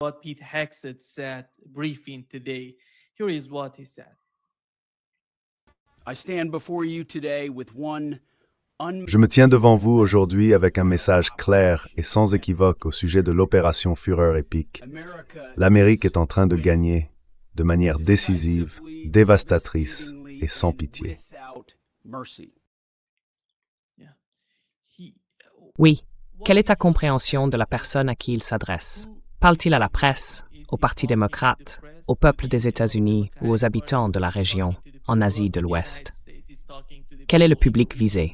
what Pete Hegseth said briefing today. Here is what he said. I stand before you today with one Je me tiens devant vous aujourd'hui avec un message clair et sans équivoque au sujet de l'opération Fureur épique. L'Amérique est en train de gagner de manière décisive, dévastatrice et sans pitié. Oui. Quelle est ta compréhension de la personne à qui il s'adresse? Parle-t-il à la presse, au Parti démocrate, au peuple des États-Unis ou aux habitants de la région, en Asie de l'Ouest? Quel est le public visé?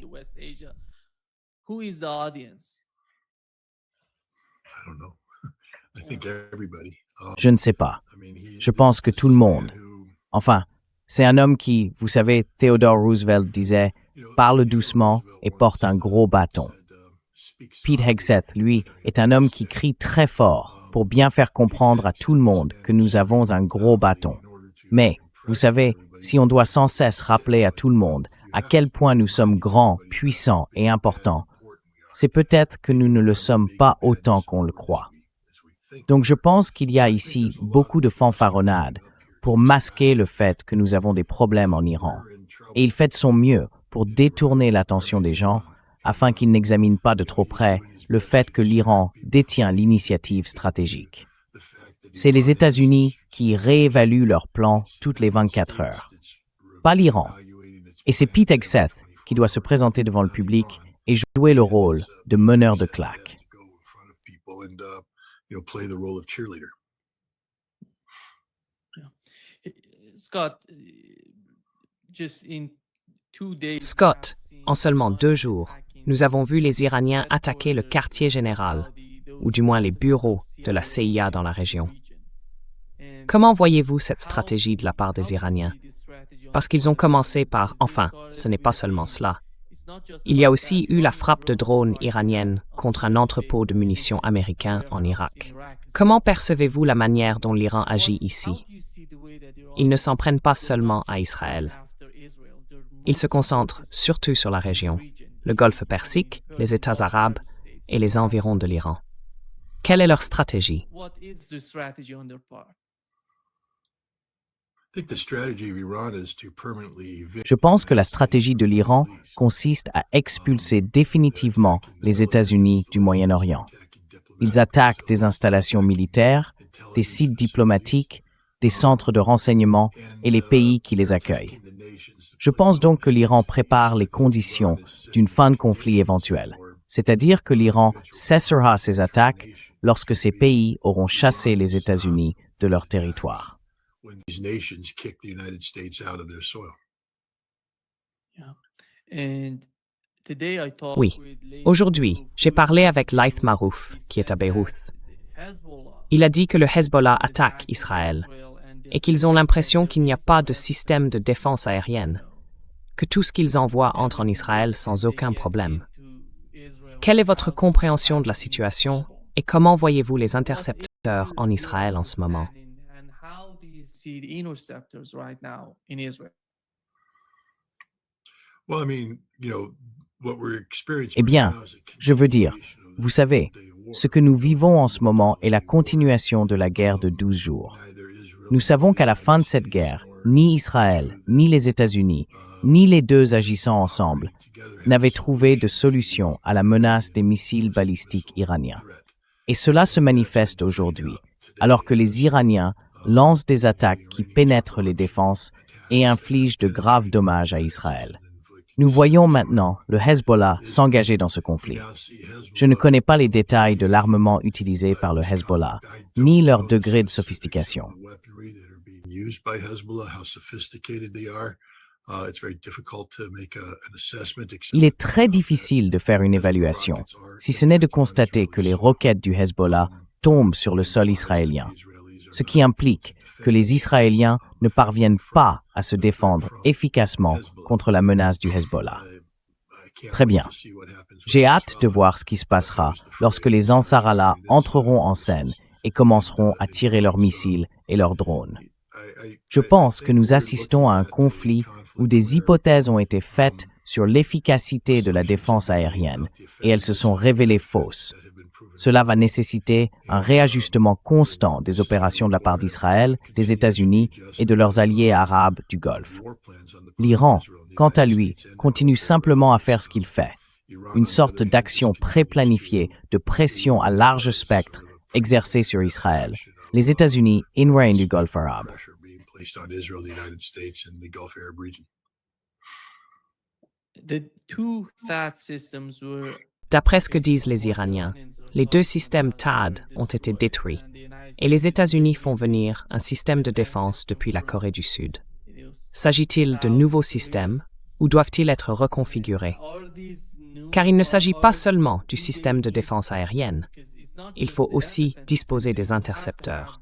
Je ne sais pas. Je pense que tout le monde. Enfin, c'est un homme qui, vous savez, Theodore Roosevelt disait, parle doucement et porte un gros bâton. Pete Hegseth, lui, est un homme qui crie très fort pour bien faire comprendre à tout le monde que nous avons un gros bâton. Mais, vous savez, si on doit sans cesse rappeler à tout le monde à quel point nous sommes grands, puissants et importants, c'est peut-être que nous ne le sommes pas autant qu'on le croit. Donc je pense qu'il y a ici beaucoup de fanfaronnade pour masquer le fait que nous avons des problèmes en Iran. Et il fait de son mieux pour détourner l'attention des gens afin qu'ils n'examinent pas de trop près le fait que l'Iran détient l'initiative stratégique. C'est les États-Unis qui réévaluent leurs plans toutes les 24 heures, pas l'Iran. Et c'est Pete Hegseth qui doit se présenter devant le public et jouer le rôle de meneur de claque. Scott, en seulement 2 jours, nous avons vu les Iraniens attaquer le quartier général, ou du moins les bureaux de la CIA dans la région. Comment voyez-vous cette stratégie de la part des Iraniens? Parce qu'ils ont commencé par, enfin, ce n'est pas seulement cela. Il y a aussi eu la frappe de drones iranienne contre un entrepôt de munitions américain en Irak. Comment percevez-vous la manière dont l'Iran agit ici? Ils ne s'en prennent pas seulement à Israël. Ils se concentrent surtout sur la région, le Golfe Persique, les États arabes et les environs de l'Iran. Quelle est leur stratégie? Je pense que la stratégie de l'Iran consiste à expulser définitivement les États-Unis du Moyen-Orient. Ils attaquent des installations militaires, des sites diplomatiques, des centres de renseignement et les pays qui les accueillent. Je pense donc que l'Iran prépare les conditions d'une fin de conflit éventuelle, c'est-à-dire que l'Iran cessera ses attaques lorsque ces pays auront chassé les États-Unis de leur territoire. Oui. Aujourd'hui, j'ai parlé avec Laith Marouf, qui est à Beyrouth. Il a dit que le Hezbollah attaque Israël et qu'ils ont l'impression qu'il n'y a pas de système de défense aérienne, que tout ce qu'ils envoient entre en Israël sans aucun problème. Quelle est votre compréhension de la situation et comment voyez-vous les intercepteurs en Israël en ce moment? Eh bien, je veux dire, vous savez, ce que nous vivons en ce moment est la continuation de la guerre de 12 jours. Nous savons qu'à la fin de cette guerre, ni Israël, ni les États-Unis, ni les deux agissant ensemble, n'avaient trouvé de solution à la menace des missiles balistiques iraniens. Et cela se manifeste aujourd'hui, alors que les Iraniens lancent des attaques qui pénètrent les défenses et infligent de graves dommages à Israël. Nous voyons maintenant le Hezbollah s'engager dans ce conflit. Je ne connais pas les détails de l'armement utilisé par le Hezbollah, ni leur degré de sophistication. Il est très difficile de faire une évaluation, si ce n'est de constater que les roquettes du Hezbollah tombent sur le sol israélien, ce qui implique que les Israéliens ne parviennent pas à se défendre efficacement contre la menace du Hezbollah. Très bien. J'ai hâte de voir ce qui se passera lorsque les Ansar Allah entreront en scène et commenceront à tirer leurs missiles et leurs drones. Je pense que nous assistons à un conflit où des hypothèses ont été faites sur l'efficacité de la défense aérienne et elles se sont révélées fausses. cela va nécessiter un réajustement constant des opérations de la part d'Israël, des États-Unis et de leurs alliés arabes du Golfe. L'Iran, quant à lui, continue simplement à faire ce qu'il fait, une sorte d'action pré-planifiée de pression à large spectre exercée sur Israël, les États-Unis et une région du Golfe arabe. D'après ce que disent les Iraniens, les deux systèmes THAAD ont été détruits et les États-Unis font venir un système de défense depuis la Corée du Sud. S'agit-il de nouveaux systèmes ou doivent-ils être reconfigurés? Car il ne s'agit pas seulement du système de défense aérienne. Il faut aussi disposer des intercepteurs.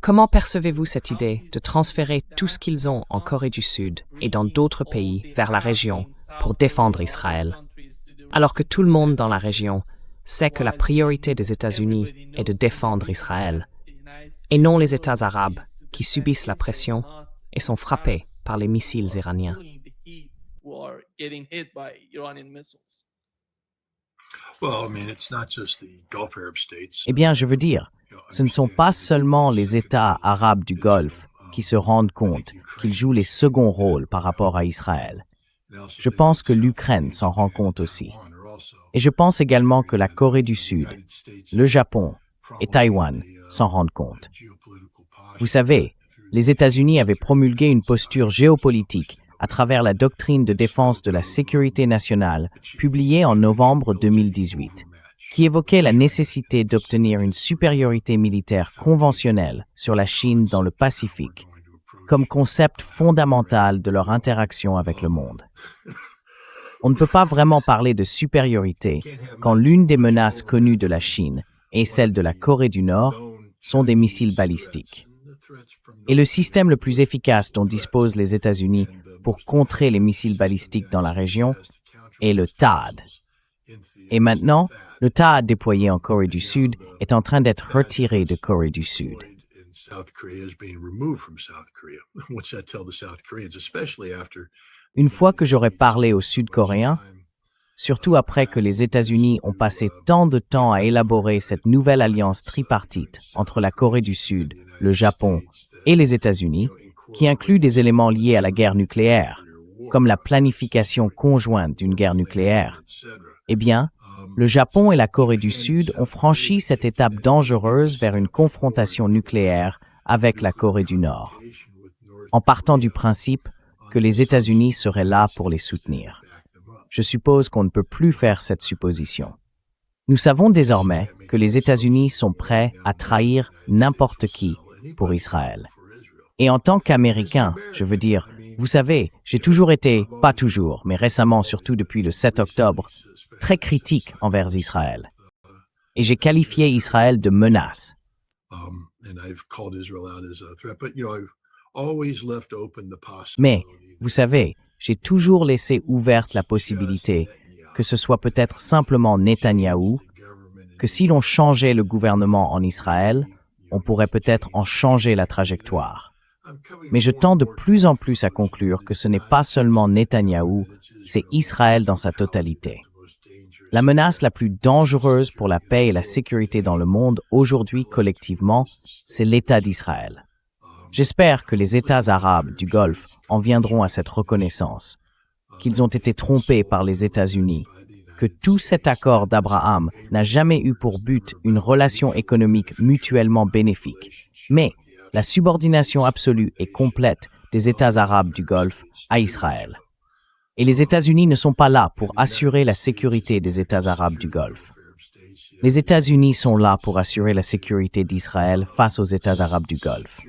Comment percevez-vous cette idée de transférer tout ce qu'ils ont en Corée du Sud et dans d'autres pays vers la région pour défendre Israël, alors que tout le monde dans la région sait que la priorité des États-Unis est de défendre Israël, et non les États arabes qui subissent la pression et sont frappés par les missiles iraniens? Eh bien, je veux dire, ce ne sont pas seulement les États arabes du Golfe qui se rendent compte qu'ils jouent les seconds rôles par rapport à Israël. Je pense que l'Ukraine s'en rend compte aussi. Et je pense également que la Corée du Sud, le Japon et Taïwan s'en rendent compte. Vous savez, les États-Unis avaient promulgué une posture géopolitique à travers la doctrine de défense de la sécurité nationale publiée en novembre 2018, qui évoquait la nécessité d'obtenir une supériorité militaire conventionnelle sur la Chine dans le Pacifique, comme concept fondamental de leur interaction avec le monde. On ne peut pas vraiment parler de supériorité quand l'une des menaces connues de la Chine et celle de la Corée du Nord sont des missiles balistiques. Et le système le plus efficace dont disposent les États-Unis pour contrer les missiles balistiques dans la région est le THAAD. Et maintenant, le THAAD déployé en Corée du Sud est en train d'être retiré de Corée du Sud. Une fois que j'aurai parlé aux Sud-Coréens, surtout après que les États-Unis ont passé tant de temps à élaborer cette nouvelle alliance tripartite entre la Corée du Sud, le Japon et les États-Unis, qui inclut des éléments liés à la guerre nucléaire, comme la planification conjointe d'une guerre nucléaire, eh bien, le Japon et la Corée du Sud ont franchi cette étape dangereuse vers une confrontation nucléaire avec la Corée du Nord, en partant du principe que les États-Unis seraient là pour les soutenir. Je suppose qu'on ne peut plus faire cette supposition. Nous savons désormais que les États-Unis sont prêts à trahir n'importe qui pour Israël. Et en tant qu'Américain, je veux dire, vous savez, j'ai toujours été, pas toujours, mais récemment, surtout depuis le 7 octobre, très critique envers Israël. Et j'ai qualifié Israël de menace. Mais, vous savez, j'ai toujours laissé ouverte la possibilité que ce soit peut-être simplement Netanyahou, que si l'on changeait le gouvernement en Israël, on pourrait peut-être en changer la trajectoire. Mais je tends de plus en plus à conclure que ce n'est pas seulement Netanyahou, c'est Israël dans sa totalité. La menace la plus dangereuse pour la paix et la sécurité dans le monde aujourd'hui collectivement, c'est l'État d'Israël. J'espère que les États arabes du Golfe en viendront à cette reconnaissance, qu'ils ont été trompés par les États-Unis, que tout cet accord d'Abraham n'a jamais eu pour but une relation économique mutuellement bénéfique, mais la subordination absolue et complète des États arabes du Golfe à Israël. Et les États-Unis ne sont pas là pour assurer la sécurité des États arabes du Golfe. Les États-Unis sont là pour assurer la sécurité d'Israël face aux États arabes du Golfe.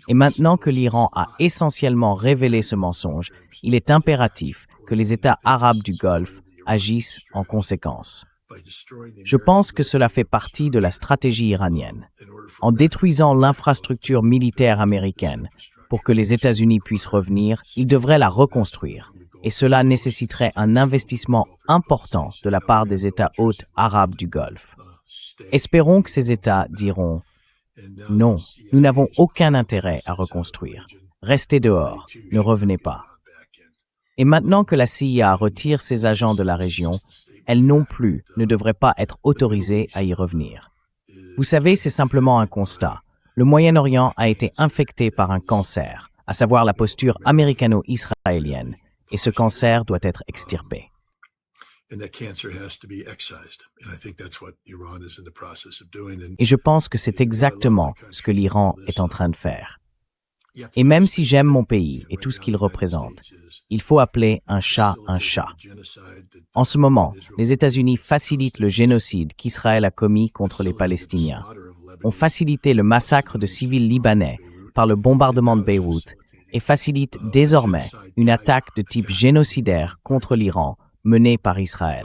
Et maintenant que l'Iran a essentiellement révélé ce mensonge, il est impératif que les États arabes du Golfe agissent en conséquence. Je pense que cela fait partie de la stratégie iranienne. En détruisant l'infrastructure militaire américaine pour que les États-Unis puissent revenir, ils devraient la reconstruire. Et cela nécessiterait un investissement important de la part des États hôtes arabes du Golfe. Espérons que ces États diront « Non, nous n'avons aucun intérêt à reconstruire. Restez dehors, ne revenez pas. » Et maintenant que la CIA retire ses agents de la région, elle non plus ne devrait pas être autorisée à y revenir. Vous savez, c'est simplement un constat. Le Moyen-Orient a été infecté par un cancer, à savoir la posture américano-israélienne, et ce cancer doit être extirpé. Et je pense que c'est exactement ce que l'Iran est en train de faire. Et même si j'aime mon pays et tout ce qu'il représente, il faut appeler un chat un chat. En ce moment, les États-Unis facilitent le génocide qu'Israël a commis contre les Palestiniens, ont facilité le massacre de civils libanais par le bombardement de Beyrouth et facilitent désormais une attaque de type génocidaire contre l'Iran menée par Israël.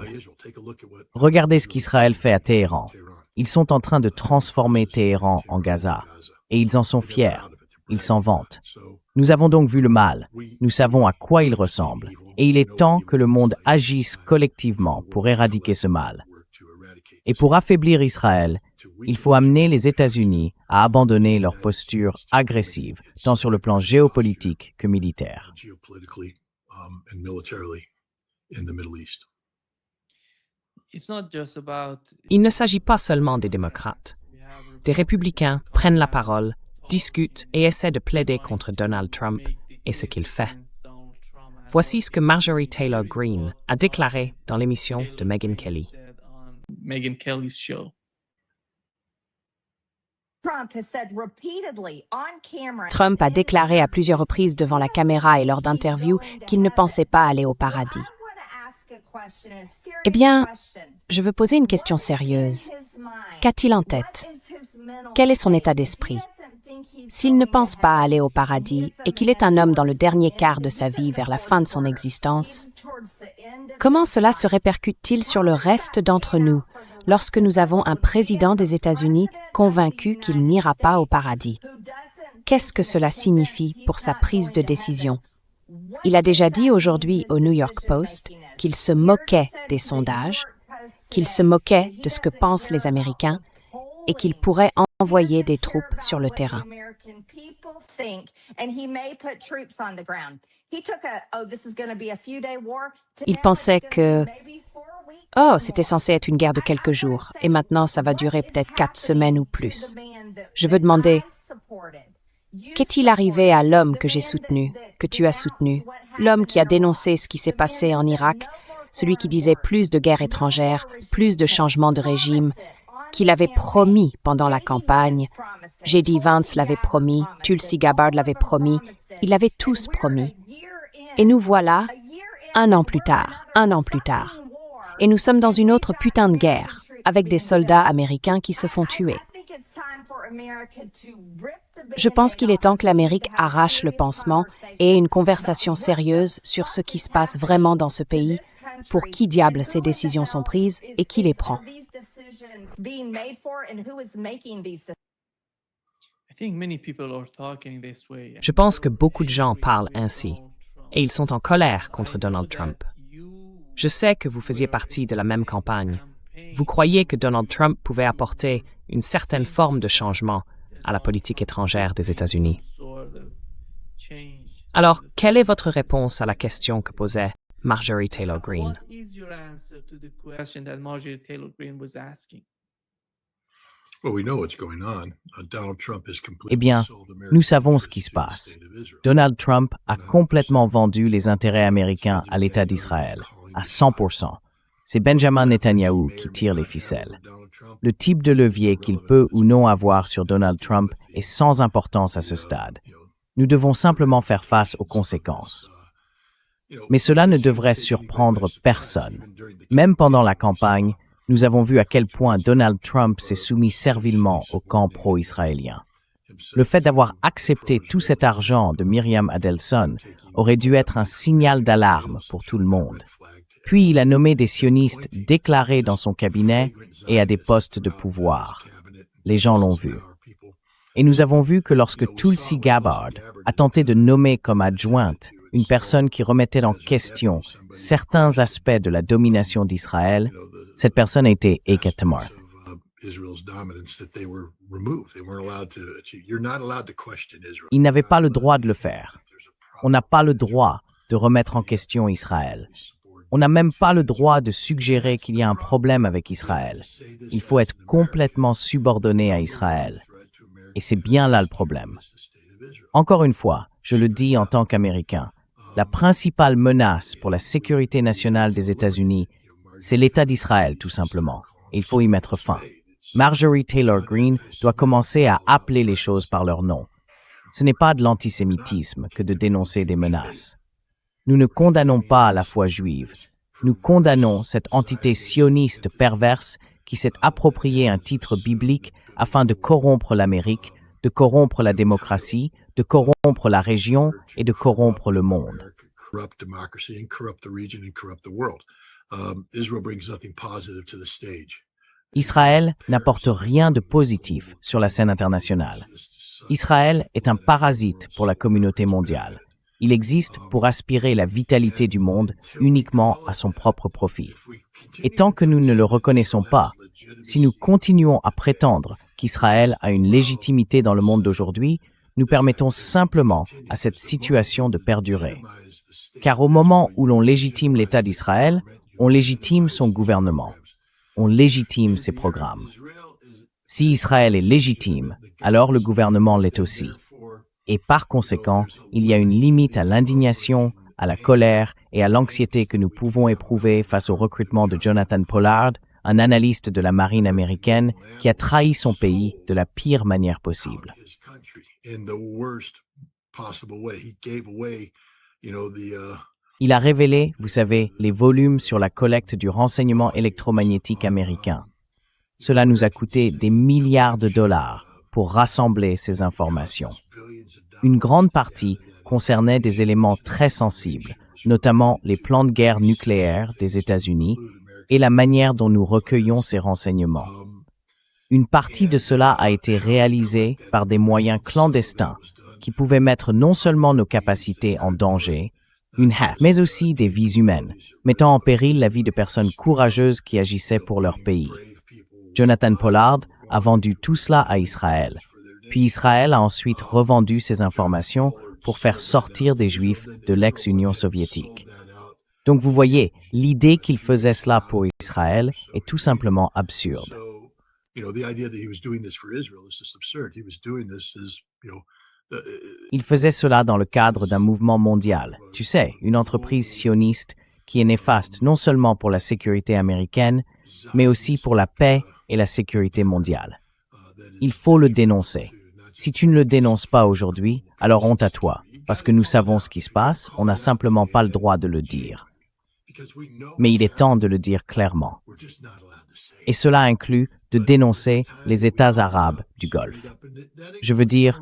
Regardez ce qu'Israël fait à Téhéran. Ils sont en train de transformer Téhéran en Gaza, et ils en sont fiers. Ils s'en vantent. Nous avons donc vu le mal, nous savons à quoi il ressemble, et il est temps que le monde agisse collectivement pour éradiquer ce mal. Et pour affaiblir Israël, il faut amener les États-Unis à abandonner leur posture agressive, tant sur le plan géopolitique que militaire. Il ne s'agit pas seulement des démocrates. Des républicains prennent la parole, discutent et essaient de plaider contre Donald Trump et ce qu'il fait. Voici ce que Marjorie Taylor Greene a déclaré dans l'émission de Megyn Kelly. Trump a déclaré à plusieurs reprises devant la caméra et lors d'interviews qu'il ne pensait pas aller au paradis. Eh bien, je veux poser une question sérieuse. Qu'a-t-il en tête? Quel est son état d'esprit? S'il ne pense pas aller au paradis et qu'il est un homme dans le dernier quart de sa vie vers la fin de son existence, comment cela se répercute-t-il sur le reste d'entre nous lorsque nous avons un président des États-Unis convaincu qu'il n'ira pas au paradis? Qu'est-ce que cela signifie pour sa prise de décision? Il a déjà dit aujourd'hui au New York Post qu'il se moquait des sondages, qu'il se moquait de ce que pensent les Américains et qu'il pourrait envoyer des troupes sur le terrain. Il pensait que c'était censé être une guerre de quelques jours, et maintenant ça va durer peut-être 4 semaines ou plus. Je veux demander, qu'est-il arrivé à l'homme que j'ai soutenu, que tu as soutenu, l'homme qui a dénoncé ce qui s'est passé en Irak, celui qui disait plus de guerre étrangère, plus de changement de régime, qu'il avait promis pendant la campagne. J.D. Vance l'avait promis, Tulsi Gabbard l'avait promis, ils l'avaient tous promis. Et nous voilà, un an plus tard. Et nous sommes dans une autre putain de guerre, avec des soldats américains qui se font tuer. Je pense qu'il est temps que l'Amérique arrache le pansement et ait une conversation sérieuse sur ce qui se passe vraiment dans ce pays, pour qui diable ces décisions sont prises et qui les prend. Je pense que beaucoup de gens parlent ainsi, et ils sont en colère contre Donald Trump. Je sais que vous faisiez partie de la même campagne. Vous croyez que Donald Trump pouvait apporter une certaine forme de changement à la politique étrangère des États-Unis. Alors, quelle est votre réponse à la question que posait Marjorie Taylor Greene? Eh bien, nous savons ce qui se passe. Donald Trump a complètement vendu les intérêts américains à l'État d'Israël, à 100%. C'est Benjamin Netanyahou qui tire les ficelles. Le type de levier qu'il peut ou non avoir sur Donald Trump est sans importance à ce stade. Nous devons simplement faire face aux conséquences. Mais cela ne devrait surprendre personne. Même pendant la campagne, nous avons vu à quel point Donald Trump s'est soumis servilement au camp pro-israélien. Le fait d'avoir accepté tout cet argent de Myriam Adelson aurait dû être un signal d'alarme pour tout le monde. Puis il a nommé des sionistes déclarés dans son cabinet et à des postes de pouvoir. Les gens l'ont vu. Et nous avons vu que lorsque Tulsi Gabbard a tenté de nommer comme adjointe une personne qui remettait en question certains aspects de la domination d'Israël, cette personne était Eka Tamarth. Il n'avait pas le droit de le faire. On n'a pas le droit de remettre en question Israël. On n'a même pas le droit de suggérer qu'il y a un problème avec Israël. Il faut être complètement subordonné à Israël. Et c'est bien là le problème. Encore une fois, je le dis en tant qu'Américain, la principale menace pour la sécurité nationale des États-Unis, c'est l'État d'Israël, tout simplement. Et il faut y mettre fin. Marjorie Taylor Greene doit commencer à appeler les choses par leur nom. Ce n'est pas de l'antisémitisme que de dénoncer des menaces. Nous ne condamnons pas la foi juive. Nous condamnons cette entité sioniste perverse qui s'est approprié un titre biblique afin de corrompre l'Amérique, de corrompre la démocratie, de corrompre la région et de corrompre le monde. Israël n'apporte rien de positif sur la scène internationale. Israël est un parasite pour la communauté mondiale. Il existe pour aspirer la vitalité du monde uniquement à son propre profit. Et tant que nous ne le reconnaissons pas, si nous continuons à prétendre qu'Israël a une légitimité dans le monde d'aujourd'hui, nous permettons simplement à cette situation de perdurer. Car au moment où l'on légitime l'État d'Israël, on légitime son gouvernement. On légitime ses programmes. Si Israël est légitime, alors le gouvernement l'est aussi. Et par conséquent, il y a une limite à l'indignation, à la colère et à l'anxiété que nous pouvons éprouver face au recrutement de Jonathan Pollard, un analyste de la marine américaine qui a trahi son pays de la pire manière possible. Il a révélé, vous savez, les volumes sur la collecte du renseignement électromagnétique américain. Cela nous a coûté des milliards de dollars pour rassembler ces informations. Une grande partie concernait des éléments très sensibles, notamment les plans de guerre nucléaires des États-Unis et la manière dont nous recueillons ces renseignements. Une partie de cela a été réalisée par des moyens clandestins qui pouvaient mettre non seulement nos capacités en danger, mais aussi des vies humaines, mettant en péril la vie de personnes courageuses qui agissaient pour leur pays. Jonathan Pollard a vendu tout cela à Israël, puis Israël a ensuite revendu ces informations pour faire sortir des Juifs de l'ex-Union soviétique. Donc vous voyez, l'idée qu'il faisait cela pour Israël est tout simplement absurde. Il faisait cela dans le cadre d'un mouvement mondial. Tu sais, une entreprise sioniste qui est néfaste non seulement pour la sécurité américaine, mais aussi pour la paix et la sécurité mondiale. Il faut le dénoncer. Si tu ne le dénonces pas aujourd'hui, alors honte à toi, parce que nous savons ce qui se passe, on n'a simplement pas le droit de le dire. Mais il est temps de le dire clairement. Et cela inclut de dénoncer les États arabes du Golfe. Je veux dire,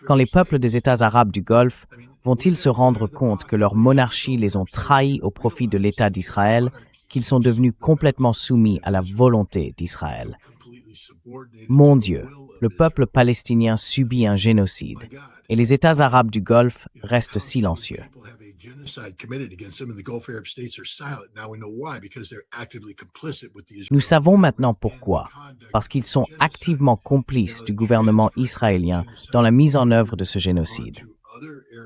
quand les peuples des États arabes du Golfe vont-ils se rendre compte que leurs monarchies les ont trahis au profit de l'État d'Israël, qu'ils sont devenus complètement soumis à la volonté d'Israël? Mon Dieu, le peuple palestinien subit un génocide, et les États arabes du Golfe restent silencieux. Nous savons maintenant pourquoi, parce qu'ils sont activement complices du gouvernement israélien dans la mise en œuvre de ce génocide.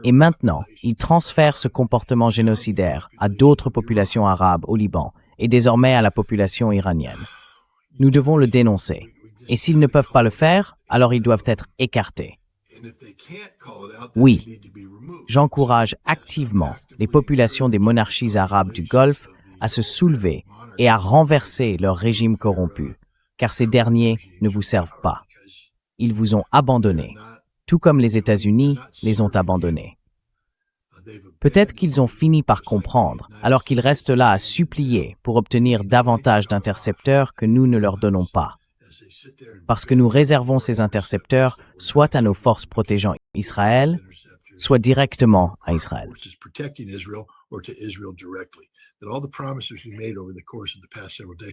Et maintenant, ils transfèrent ce comportement génocidaire à d'autres populations arabes au Liban et désormais à la population iranienne. Nous devons le dénoncer. Et s'ils ne peuvent pas le faire, alors ils doivent être écartés. Oui, j'encourage activement les populations des monarchies arabes du Golfe à se soulever et à renverser leur régime corrompu, car ces derniers ne vous servent pas. Ils vous ont abandonnés, tout comme les États-Unis les ont abandonnés. Peut-être qu'ils ont fini par comprendre, alors qu'ils restent là à supplier pour obtenir davantage d'intercepteurs que nous ne leur donnons pas. Parce que nous réservons ces intercepteurs soit à nos forces protégeant Israël, soit directement à Israël.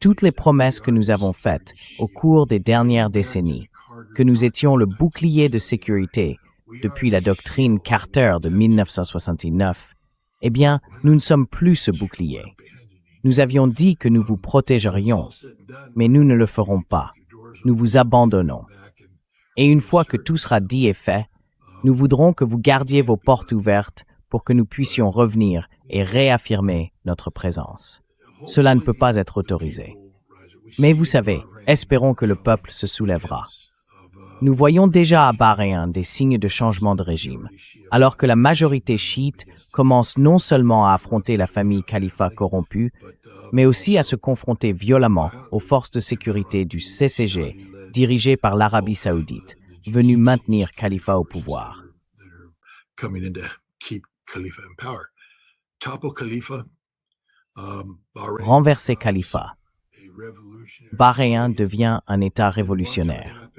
Toutes les promesses que nous avons faites au cours des dernières décennies, que nous étions le bouclier de sécurité depuis la doctrine Carter de 1969, eh bien, nous ne sommes plus ce bouclier. Nous avions dit que nous vous protégerions, mais nous ne le ferons pas. Nous vous abandonnons. Et une fois que tout sera dit et fait, nous voudrons que vous gardiez vos portes ouvertes pour que nous puissions revenir et réaffirmer notre présence. Cela ne peut pas être autorisé. Mais vous savez, espérons que le peuple se soulèvera. Nous voyons déjà à Bahreïn des signes de changement de régime, alors que la majorité chiite commence non seulement à affronter la famille Khalifa corrompue, mais aussi à se confronter violemment aux forces de sécurité du CCG, dirigées par l'Arabie saoudite, venues maintenir Khalifa au pouvoir. Renverser Khalifa. Bahreïn devient un État révolutionnaire.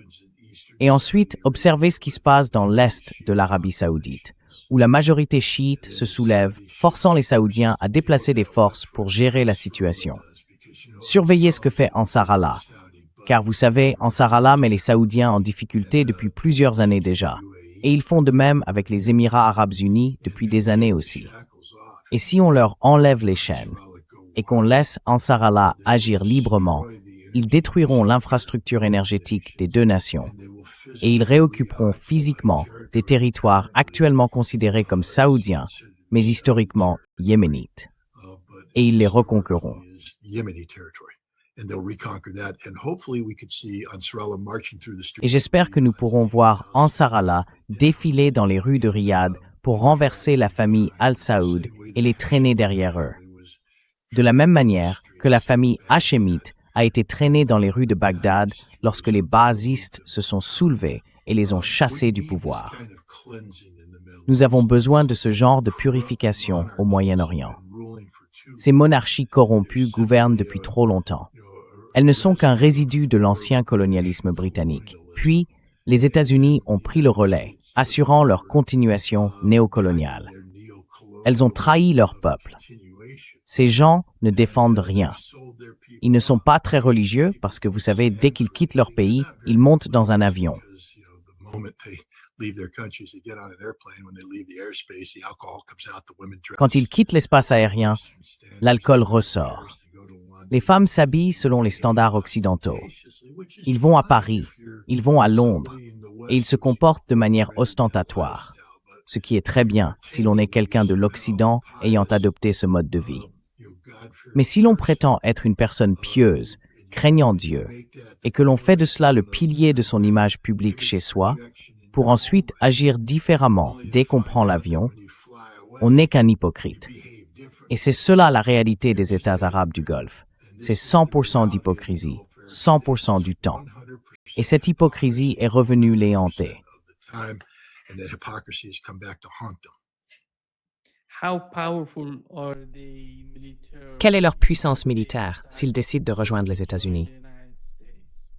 Et ensuite, observez ce qui se passe dans l'est de l'Arabie saoudite, où la majorité chiite se soulève, forçant les Saoudiens à déplacer des forces pour gérer la situation. Surveillez ce que fait Ansar Allah, car vous savez, Ansar Allah met les Saoudiens en difficulté depuis plusieurs années déjà, et ils font de même avec les Émirats arabes unis depuis des années aussi. Et si on leur enlève les chaînes, et qu'on laisse Ansar Allah agir librement, ils détruiront l'infrastructure énergétique des deux nations, et ils réoccuperont physiquement des territoires actuellement considérés comme saoudiens, mais historiquement yéménites. Et ils les reconquerront. Et j'espère que nous pourrons voir Ansar Allah défiler dans les rues de Riyad pour renverser la famille Al Saoud et les traîner derrière eux. De la même manière que la famille hachémite a été traînée dans les rues de Bagdad lorsque les baasistes se sont soulevés et les ont chassés du pouvoir. Nous avons besoin de ce genre de purification au Moyen-Orient. Ces monarchies corrompues gouvernent depuis trop longtemps. Elles ne sont qu'un résidu de l'ancien colonialisme britannique. Puis, les États-Unis ont pris le relais, assurant leur continuation néocoloniale. Elles ont trahi leur peuple. Ces gens ne défendent rien. Ils ne sont pas très religieux parce que, vous savez, dès qu'ils quittent leur pays, ils montent dans un avion. Quand ils quittent l'espace aérien, l'alcool ressort. Les femmes s'habillent selon les standards occidentaux. Ils vont à Paris, ils vont à Londres, et ils se comportent de manière ostentatoire, ce qui est très bien si l'on est quelqu'un de l'Occident ayant adopté ce mode de vie. Mais si l'on prétend être une personne pieuse, craignant Dieu, et que l'on fait de cela le pilier de son image publique chez soi, pour ensuite agir différemment dès qu'on prend l'avion, on n'est qu'un hypocrite. Et c'est cela la réalité des États arabes du Golfe. C'est 100% d'hypocrisie, 100% du temps. Et cette hypocrisie est revenue les hanter. Quelle est leur puissance militaire s'ils décident de rejoindre les États-Unis?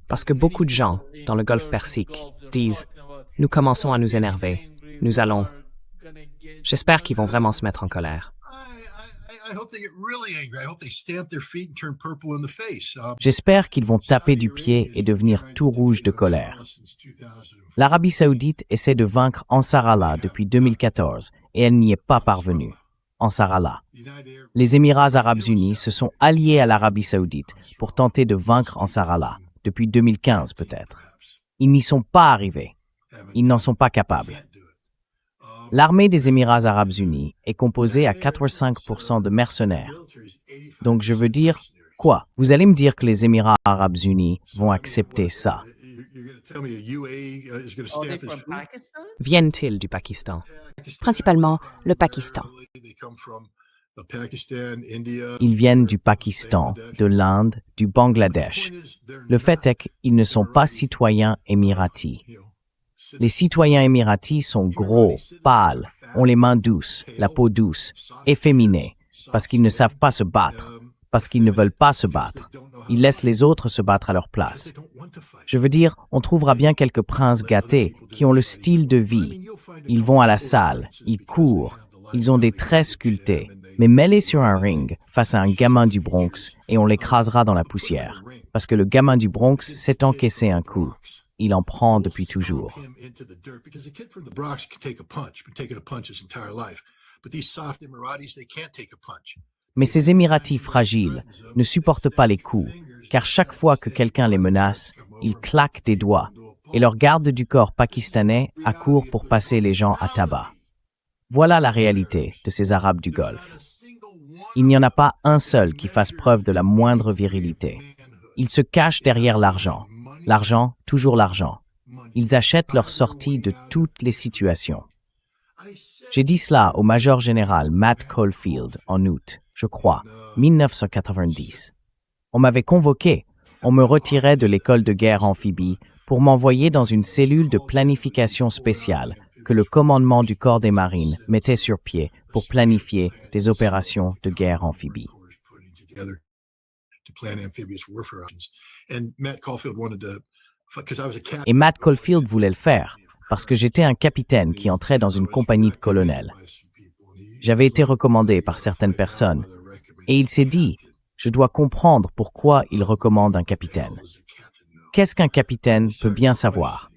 Parce que beaucoup de gens, dans le Golfe Persique, disent « Nous commençons à nous énerver. Nous allons... » J'espère qu'ils vont vraiment se mettre en colère. J'espère qu'ils vont taper du pied et devenir tout rouge de colère. L'Arabie saoudite essaie de vaincre Ansar Allah depuis 2014 et elle n'y est pas parvenue. Ansar Allah. Les Émirats arabes unis se sont alliés à l'Arabie saoudite pour tenter de vaincre Ansar Allah, depuis 2015 peut-être. Ils n'y sont pas arrivés. Ils n'en sont pas capables. L'armée des Émirats arabes unis est composée à 85% de mercenaires. Donc je veux dire, quoi? Vous allez me dire que les Émirats arabes unis vont accepter ça? Viennent-ils du Pakistan? Principalement le Pakistan. Ils viennent du Pakistan, de l'Inde, du Bangladesh. Le fait est qu'ils ne sont pas citoyens émiratis. Les citoyens émiratis sont gros, pâles, ont les mains douces, la peau douce, efféminés, parce qu'ils ne savent pas se battre, parce qu'ils ne veulent pas se battre. Ils laissent les autres se battre à leur place. Je veux dire, on trouvera bien quelques princes gâtés qui ont le style de vie. Ils vont à la salle, ils courent, ils ont des traits sculptés, mais mets-les sur un ring face à un gamin du Bronx et on l'écrasera dans la poussière, parce que le gamin du Bronx sait encaisser un coup. Il en prend depuis toujours. Mais ces Émiratis fragiles ne supportent pas les coups, car chaque fois que quelqu'un les menace, ils claquent des doigts, et leur garde du corps pakistanais accourt pour passer les gens à tabac. Voilà la réalité de ces Arabes du Golfe. Il n'y en a pas un seul qui fasse preuve de la moindre virilité. Ils se cachent derrière l'argent. L'argent, toujours l'argent. Ils achètent leur sortie de toutes les situations. J'ai dit cela au major général Matt Caulfield en août, je crois, 1990. On m'avait convoqué, on me retirait de l'école de guerre amphibie pour m'envoyer dans une cellule de planification spéciale que le commandement du corps des marines mettait sur pied pour planifier des opérations de guerre amphibie. Et Matt Caulfield voulait le faire, parce que j'étais un capitaine qui entrait dans une compagnie de colonels. J'avais été recommandé par certaines personnes, et il s'est dit, je dois comprendre pourquoi il recommande un capitaine. Qu'est-ce qu'un capitaine peut bien savoir?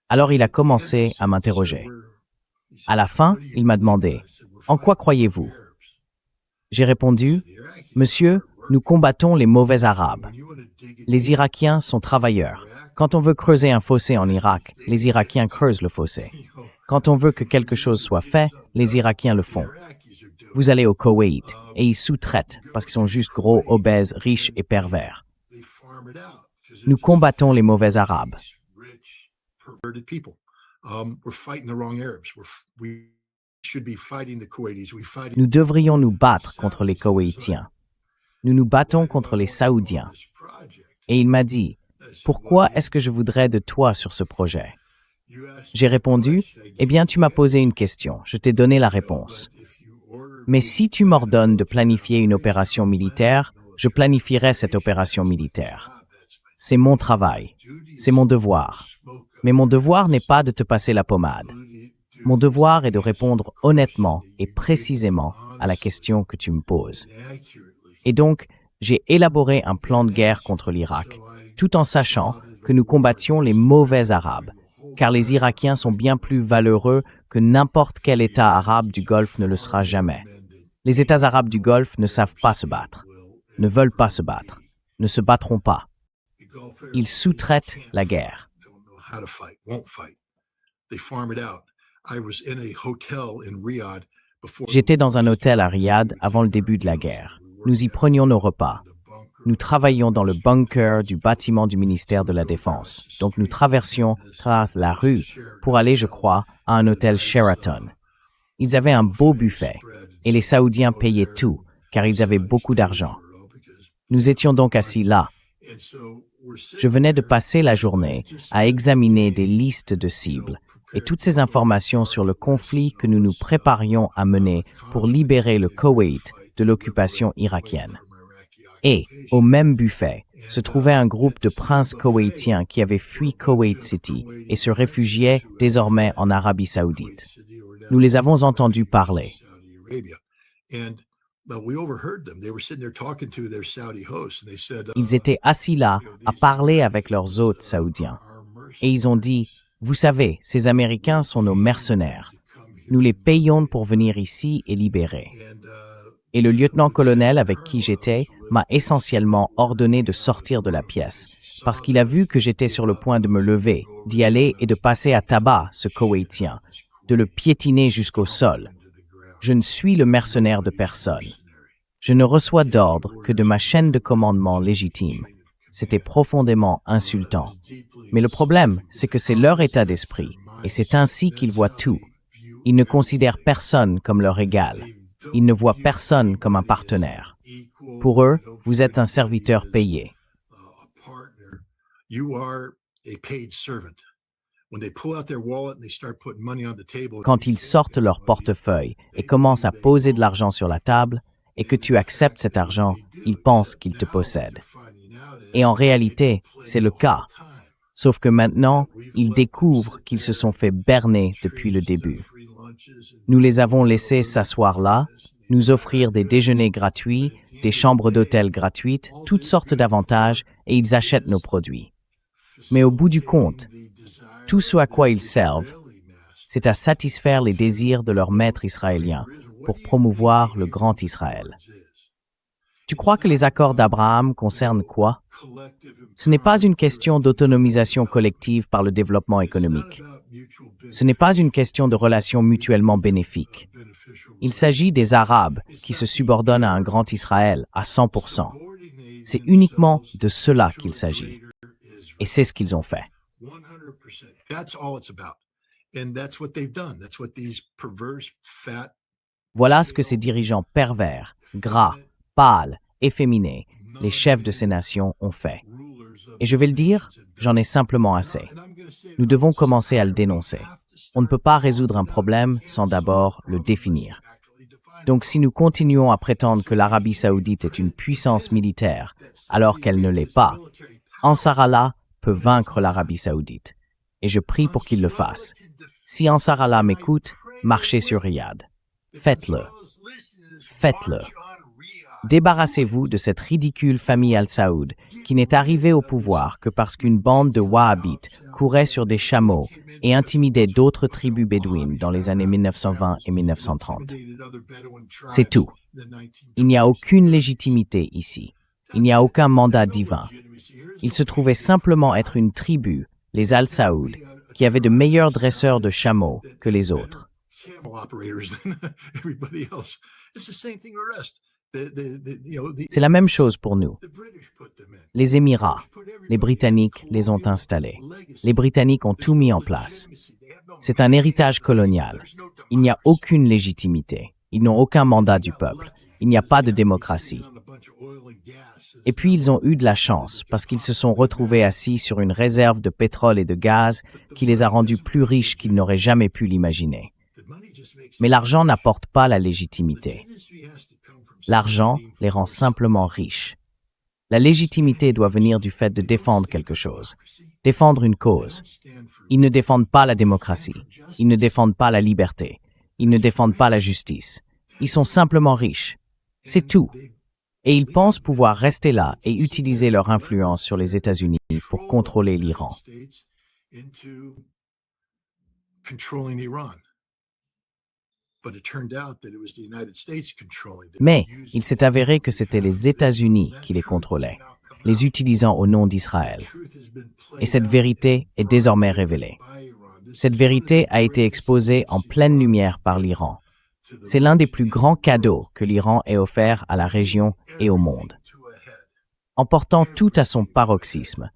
Alors il a commencé à m'interroger. À la fin, il m'a demandé, « En quoi croyez-vous » J'ai répondu, « Monsieur, nous combattons les mauvais Arabes. Les Irakiens sont travailleurs. Quand on veut creuser un fossé en Irak, les Irakiens creusent le fossé. Quand on veut que quelque chose soit fait, les Irakiens le font. Vous allez au Koweït et ils sous-traitent parce qu'ils sont juste gros, obèses, riches et pervers. Nous combattons les mauvais Arabes. Nous devrions nous battre contre les Koweïtiens. Nous nous battons contre les Saoudiens. Et il m'a dit, « Pourquoi est-ce que je voudrais de toi sur ce projet ?» J'ai répondu, « Eh bien, tu m'as posé une question, je t'ai donné la réponse. Mais si tu m'ordonnes de planifier une opération militaire, je planifierai cette opération militaire. C'est mon travail, c'est mon devoir. Mais mon devoir n'est pas de te passer la pommade. Mon devoir est de répondre honnêtement et précisément à la question que tu me poses. Et donc, j'ai élaboré un plan de guerre contre l'Irak, tout en sachant que nous combattions les mauvais Arabes, car les Irakiens sont bien plus valeureux que n'importe quel État arabe du Golfe ne le sera jamais. Les États arabes du Golfe ne savent pas se battre, ne veulent pas se battre, ne se battront pas. Ils sous-traitent la guerre. J'étais dans un hôtel à Riyad avant le début de la guerre. Nous y prenions nos repas. Nous travaillions dans le bunker du bâtiment du ministère de la Défense. Donc nous traversions la rue pour aller, je crois, à un hôtel Sheraton. Ils avaient un beau buffet et les Saoudiens payaient tout car ils avaient beaucoup d'argent. Nous étions donc assis là. Je venais de passer la journée à examiner des listes de cibles et toutes ces informations sur le conflit que nous nous préparions à mener pour libérer le Koweït de l'occupation irakienne. Et, au même buffet, se trouvait un groupe de princes koweïtiens qui avaient fui Koweït City et se réfugiaient désormais en Arabie Saoudite. Nous les avons entendus parler. Ils étaient assis là à parler avec leurs hôtes saoudiens. Et ils ont dit, « Vous savez, ces Américains sont nos mercenaires. Nous les payons pour venir ici et libérer. » Et le lieutenant-colonel avec qui j'étais m'a essentiellement ordonné de sortir de la pièce, parce qu'il a vu que j'étais sur le point de me lever, d'y aller et de passer à tabac ce Koweïtien, de le piétiner jusqu'au sol. Je ne suis le mercenaire de personne. Je ne reçois d'ordre que de ma chaîne de commandement légitime. C'était profondément insultant. Mais le problème, c'est que c'est leur état d'esprit, et c'est ainsi qu'ils voient tout. Ils ne considèrent personne comme leur égal. Ils ne voient personne comme un partenaire. Pour eux, vous êtes un serviteur payé. Quand ils sortent leur portefeuille et commencent à poser de l'argent sur la table, et que tu acceptes cet argent, ils pensent qu'ils te possèdent. Et en réalité, c'est le cas. Sauf que maintenant, ils découvrent qu'ils se sont fait berner depuis le début. Nous les avons laissés s'asseoir là, nous offrir des déjeuners gratuits, des chambres d'hôtel gratuites, toutes sortes d'avantages, et ils achètent nos produits. Mais au bout du compte, tout ce à quoi ils servent, c'est à satisfaire les désirs de leur maître israélien pour promouvoir le grand Israël. Tu crois que les accords d'Abraham concernent quoi? Ce n'est pas une question d'autonomisation collective par le développement économique. Ce n'est pas une question de relations mutuellement bénéfiques. Il s'agit des Arabes qui se subordonnent à un grand Israël à 100%. C'est uniquement de cela qu'il s'agit. Et c'est ce qu'ils ont fait. Voilà ce que ces dirigeants pervers, gras, pâles, efféminés, les chefs de ces nations ont fait. Et je vais le dire, j'en ai simplement assez. Nous devons commencer à le dénoncer. On ne peut pas résoudre un problème sans d'abord le définir. Donc si nous continuons à prétendre que l'Arabie saoudite est une puissance militaire alors qu'elle ne l'est pas, Ansar Allah peut vaincre l'Arabie saoudite. Et je prie pour qu'il le fasse. Si Ansar Allah m'écoute, marchez sur Riyad. Faites-le. Faites-le. Débarrassez-vous de cette ridicule famille Al-Saoud qui n'est arrivée au pouvoir que parce qu'une bande de Wahhabites courait sur des chameaux et intimidait d'autres tribus bédouines dans les années 1920 et 1930. C'est tout. Il n'y a aucune légitimité ici. Il n'y a aucun mandat divin. Il se trouvait simplement être une tribu, les Al-Saoud, qui avait de meilleurs dresseurs de chameaux que les autres. C'est la même chose pour nous. Les Émirats, les Britanniques les ont installés. Les Britanniques ont tout mis en place. C'est un héritage colonial. Il n'y a aucune légitimité. Ils n'ont aucun mandat du peuple. Il n'y a pas de démocratie. Et puis ils ont eu de la chance parce qu'ils se sont retrouvés assis sur une réserve de pétrole et de gaz qui les a rendus plus riches qu'ils n'auraient jamais pu l'imaginer. Mais l'argent n'apporte pas la légitimité. L'argent les rend simplement riches. La légitimité doit venir du fait de défendre quelque chose, défendre une cause. Ils ne défendent pas la démocratie, ils ne défendent pas la liberté, ils ne défendent pas la justice. Ils sont simplement riches. C'est tout. Et ils pensent pouvoir rester là et utiliser leur influence sur les États-Unis pour contrôler l'Iran. Mais il s'est avéré que c'était les États-Unis qui les contrôlaient, les utilisant au nom d'Israël. Et cette vérité est désormais révélée. Cette vérité a été exposée en pleine lumière par l'Iran. C'est l'un des plus grands cadeaux que l'Iran ait offert à la région et au monde. En portant tout à son paroxysme,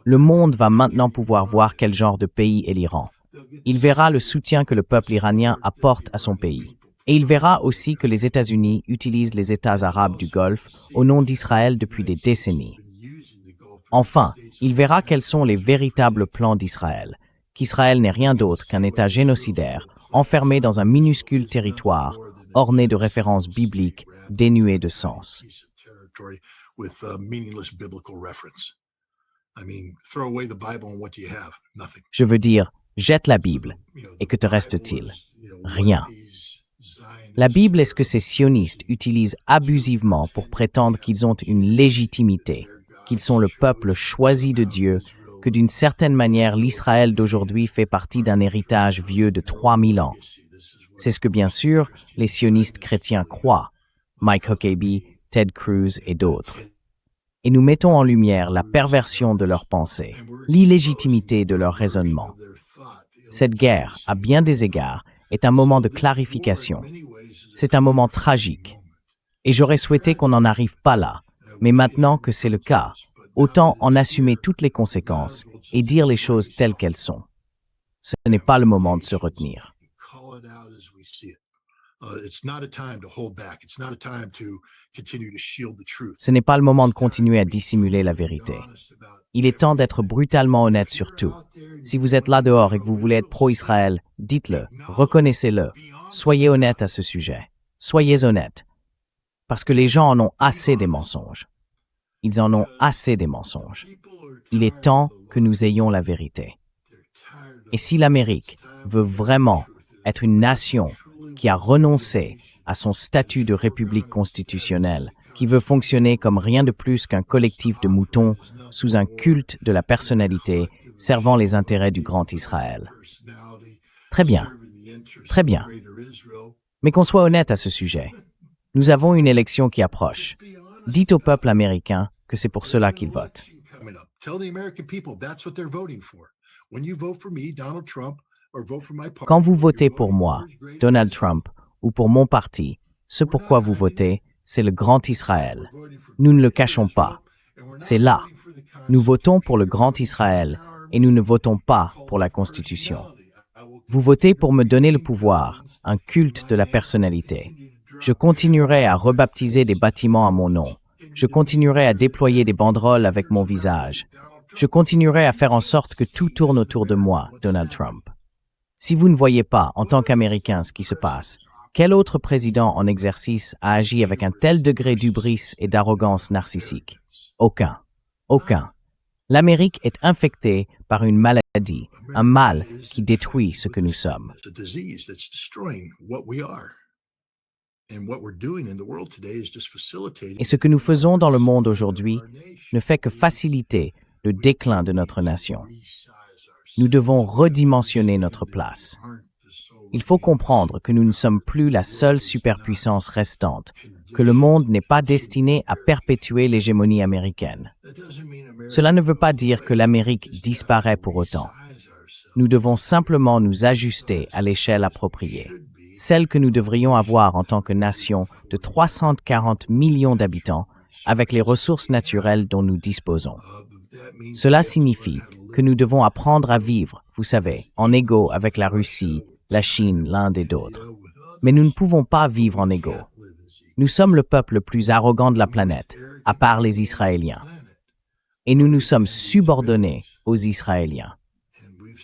le monde va maintenant pouvoir voir quel genre de pays est l'Iran. Il verra le soutien que le peuple iranien apporte à son pays. Et il verra aussi que les États-Unis utilisent les États arabes du Golfe au nom d'Israël depuis des décennies. Enfin, il verra quels sont les véritables plans d'Israël, qu'Israël n'est rien d'autre qu'un État génocidaire, enfermé dans un minuscule territoire, orné de références bibliques, dénuées de sens. Je veux dire, jette la Bible, et que te reste-t-il? Rien. La Bible est ce que ces sionistes utilisent abusivement pour prétendre qu'ils ont une légitimité, qu'ils sont le peuple choisi de Dieu, que d'une certaine manière l'Israël d'aujourd'hui fait partie d'un héritage vieux de 3000 ans. C'est ce que bien sûr les sionistes chrétiens croient, Mike Huckabee, Ted Cruz et d'autres. Et nous mettons en lumière la perversion de leurs pensées, l'illégitimité de leur raisonnement. Cette guerre, à bien des égards, est un moment de clarification. C'est un moment tragique. Et j'aurais souhaité qu'on n'en arrive pas là. Mais maintenant que c'est le cas, autant en assumer toutes les conséquences et dire les choses telles qu'elles sont. Ce n'est pas le moment de se retenir. Ce n'est pas le moment de continuer à dissimuler la vérité. Il est temps d'être brutalement honnête sur tout. Si vous êtes là dehors et que vous voulez être pro-Israël, dites-le, reconnaissez-le. Soyez honnête à ce sujet. Soyez honnête. Parce que les gens en ont assez des mensonges. Ils en ont assez des mensonges. Il est temps que nous ayons la vérité. Et si l'Amérique veut vraiment être une nation qui a renoncé à son statut de république constitutionnelle, qui veut fonctionner comme rien de plus qu'un collectif de moutons sous un culte de la personnalité servant les intérêts du grand Israël. Très bien. Très bien. Mais qu'on soit honnête à ce sujet. Nous avons une élection qui approche. Dites au peuple américain que c'est pour cela qu'il vote. Quand vous votez pour moi, Donald Trump, ou pour mon parti, ce pourquoi vous votez, c'est le Grand Israël. Nous ne le cachons pas. C'est là. Nous votons pour le Grand Israël et nous ne votons pas pour la Constitution. Vous votez pour me donner le pouvoir, un culte de la personnalité. Je continuerai à rebaptiser des bâtiments à mon nom. Je continuerai à déployer des banderoles avec mon visage. Je continuerai à faire en sorte que tout tourne autour de moi, Donald Trump. Si vous ne voyez pas, en tant qu'Américain, ce qui se passe, quel autre président en exercice a agi avec un tel degré d'hubris et d'arrogance narcissique? Aucun. Aucun. L'Amérique est infectée par une maladie, un mal qui détruit ce que nous sommes. Et ce que nous faisons dans le monde aujourd'hui ne fait que faciliter le déclin de notre nation. Nous devons redimensionner notre place. Il faut comprendre que nous ne sommes plus la seule superpuissance restante, que le monde n'est pas destiné à perpétuer l'hégémonie américaine. Cela ne veut pas dire que l'Amérique disparaît pour autant. Nous devons simplement nous ajuster à l'échelle appropriée, celle que nous devrions avoir en tant que nation de 340 millions d'habitants, avec les ressources naturelles dont nous disposons. Cela signifie que nous devons apprendre à vivre, vous savez, en égaux avec la Russie, la Chine, l'Inde et d'autres. Mais nous ne pouvons pas vivre en égaux. Nous sommes le peuple le plus arrogant de la planète, à part les Israéliens. Et nous nous sommes subordonnés aux Israéliens.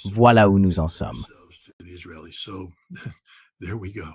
Voilà où nous en sommes. There we go.